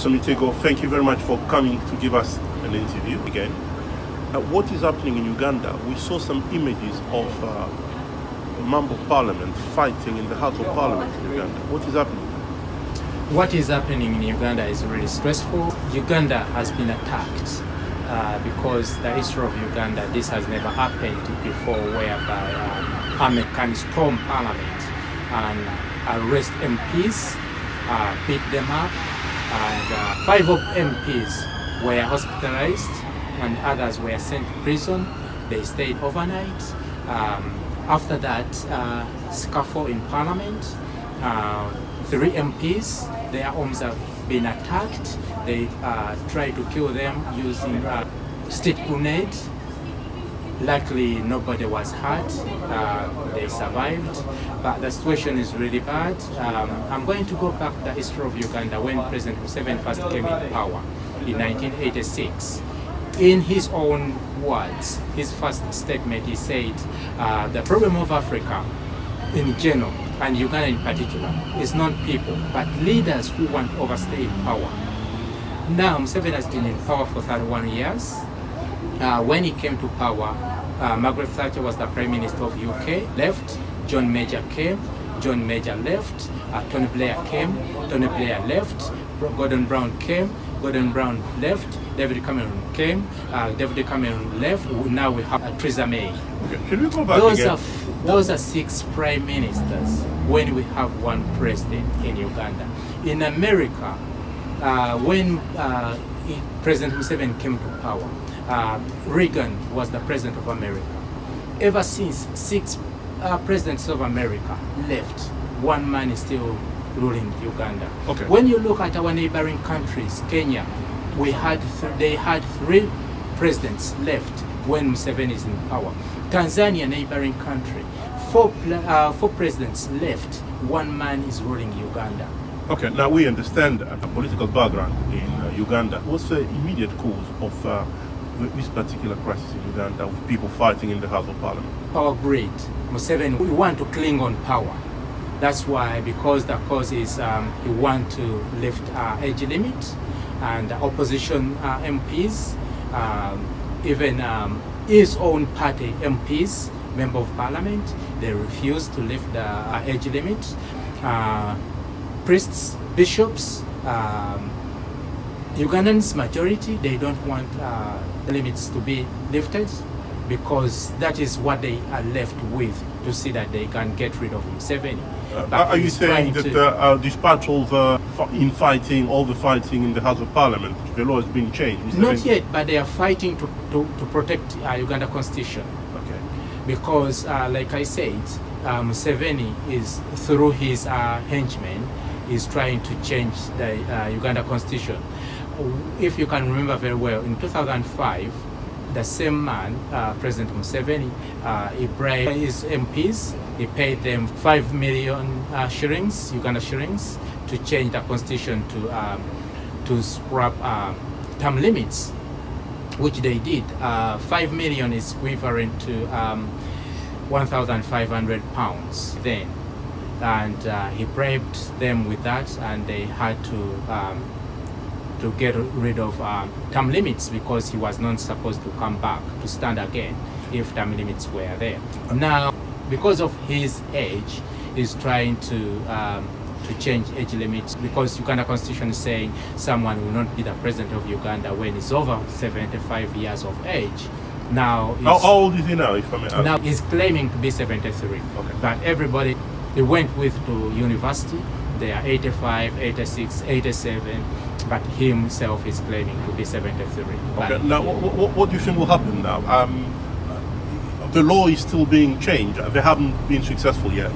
Mitego, thank you very much for coming to give us an interview again. What is happening in Uganda? We saw some images of a member of parliament fighting in the House of Parliament in Uganda. What is happening? What is happening in Uganda is really stressful. Uganda has been attacked because the history of Uganda, this has never happened before, whereby army can storm parliament and arrest MPs, beat them up, and 5 of MPs were hospitalized and others were sent to prison. They stayed overnight. After that, scuffle in parliament. 3 MPs, their homes have been attacked. They tried to kill them using stick grenade. Luckily, nobody was hurt. They survived, but the situation is really bad. I'm going to go back to the history of Uganda when President Museveni first came in power in 1986. In his own words, his first statement, he said, the problem of Africa in general, and Uganda in particular, is not people, but leaders who want to overstay in power. Now, Museveni has been in power for 31 years. When he came to power, Margaret Thatcher was the Prime Minister of UK, left. John Major came, John Major left. Tony Blair came, Tony Blair left. Gordon Brown came, Gordon Brown left. David Cameron came, David Cameron left. Now we have Theresa May. Okay. Should we go back again? Those are 6 prime ministers when we have 1 president in Uganda. In America, when President Museveni came to power, Reagan was the president of America. Ever since 6 presidents of America left, 1 man is still ruling Uganda. Okay. When you look at our neighboring countries, Kenya, they had 3 presidents left when Museveni is in power. Tanzania, neighboring country, 4 presidents left, 1 man is ruling Uganda. Okay, now we understand the political background in Uganda. What's the immediate cause of this particular crisis in Uganda with people fighting in the House of Parliament? Power greed. Museveni, we want to cling on power. That's why, because the cause is he want to lift age limit, and opposition MPs, even his own party MPs, member of parliament, they refuse to lift the age limit. Priests, bishops, Ugandans majority, they don't want the limits to be lifted, because that is what they are left with, to see that they can get rid of Museveni. Are you saying that despite all the fighting in the House of Parliament, the law has been changed? Not yet, but they are fighting to protect Uganda constitution. Okay. Because, like I said, Museveni is, through his henchmen, is trying to change the Uganda constitution. If you can remember very well, in 2005, the same man, President Museveni, he bribed his MPs. He paid them 5 million shillings, Uganda shillings, to change the constitution to scrap term limits, which they did. 5 million is equivalent to £1,500 then, and he bribed them with that, and they had to get rid of term limits, because he was not supposed to come back to stand again if term limits were there. Now, because of his age, he's trying to change age limits, because Uganda constitution is saying someone will not be the president of Uganda when he's over 75 years of age. Now, how old is he now, if I may ask? Now he's claiming to be 73. Okay. But everybody he went with to university, they are 85, 86, 87, but he himself is claiming to be 73. Okay. Now, what do you think will happen now? The law is still being changed. They haven't been successful yet.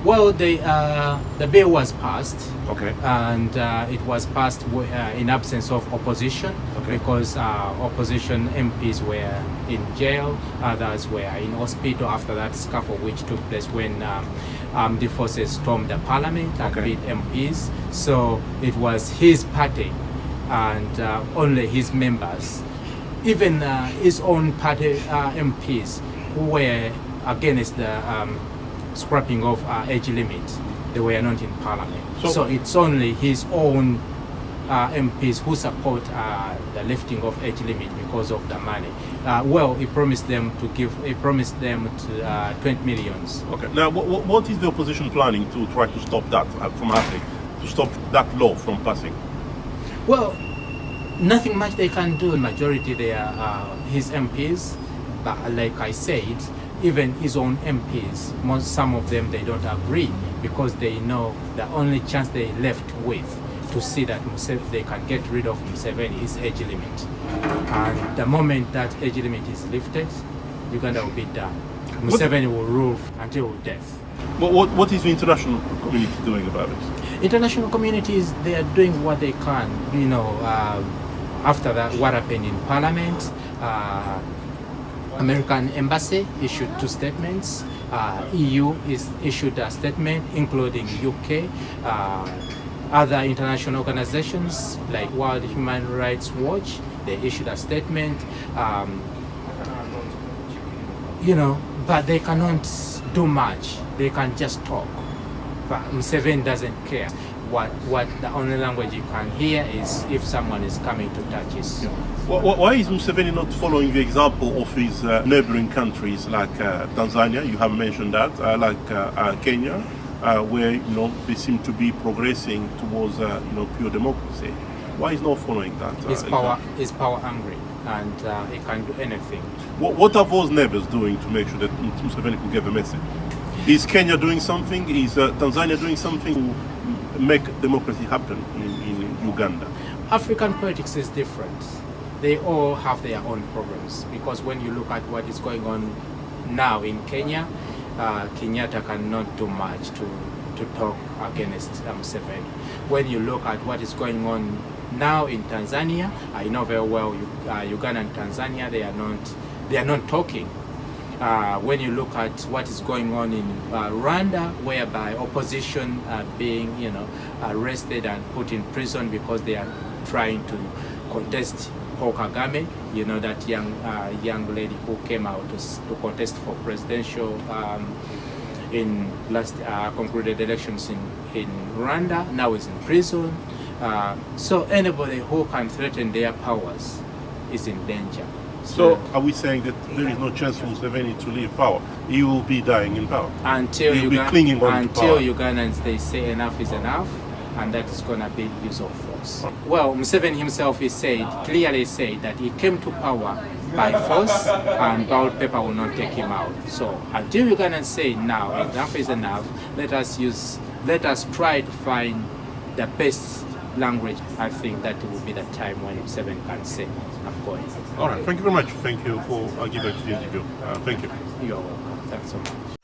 Well, the bill was passed. Okay. And it was passed in absence of opposition. Okay. Because opposition MPs were in jail, others were in hospital after that scuffle which took place when the forces stormed the parliament and beat MPs. So it was his party and only his members, even his own party MPs, who were against the scrapping of age limit. They were not in parliament. So it's only his own MPs who support the lifting of age limit because of the money. Well, he promised them to 20 millions. Okay. Now, what is the opposition planning to try to stop that from happening, to stop that law from passing? Well, nothing much they can do. Majority they are his MPs, but like I said, even his own MPs, some of them they don't agree because they know the only chance they left with to see that they can get rid of Museveni is age limit. And the moment that age limit is lifted, Uganda will be done. Museveni will rule until death. What is the international community doing about it? International communities, they are doing what they can. You know, after that, what happened in Parliament, American Embassy issued 2 statements. EU is issued a statement, including UK. Other international organizations like World Human Rights Watch, they issued a statement. You know, but they cannot do much. They can just talk. But Museveni doesn't care. What the only language you can hear is if someone is coming to touch his. Why is Museveni not following the example of his neighboring countries like Tanzania? You have mentioned that, like Kenya, where they seem to be progressing towards pure democracy. Why is not following that? He's power hungry, and he can do anything. What are those neighbors doing to make sure that Museveni can get the message? Is Kenya doing something? Is Tanzania doing something to make democracy happen in Uganda? African politics is different. They all have their own problems, because when you look at what is going on now in Kenya, Kenyatta cannot do much to talk against Museveni. When you look at what is going on now in Tanzania, I know very well Uganda and Tanzania, they are not talking. When you look at what is going on in Rwanda, whereby opposition are being arrested and put in prison because they are trying to contest Paul Kagame, that young lady who came out to contest for presidential in last concluded elections in Rwanda, now is in prison. So anybody who can threaten their powers is in danger. So are we saying that there is no chance for Museveni to leave power? He will be dying in power. Until Ugandans they say enough is enough, and that is going to be use of force. Well, Museveni himself clearly said that he came to power by force, and ballot paper will not take him out. So until Ugandans say now enough is enough, let us try to find the best language. I think that will be the time when Museveni can say, I'm going. All right, thank you very much. Thank you for giving us the interview. Thank you. You're welcome. Thanks so much.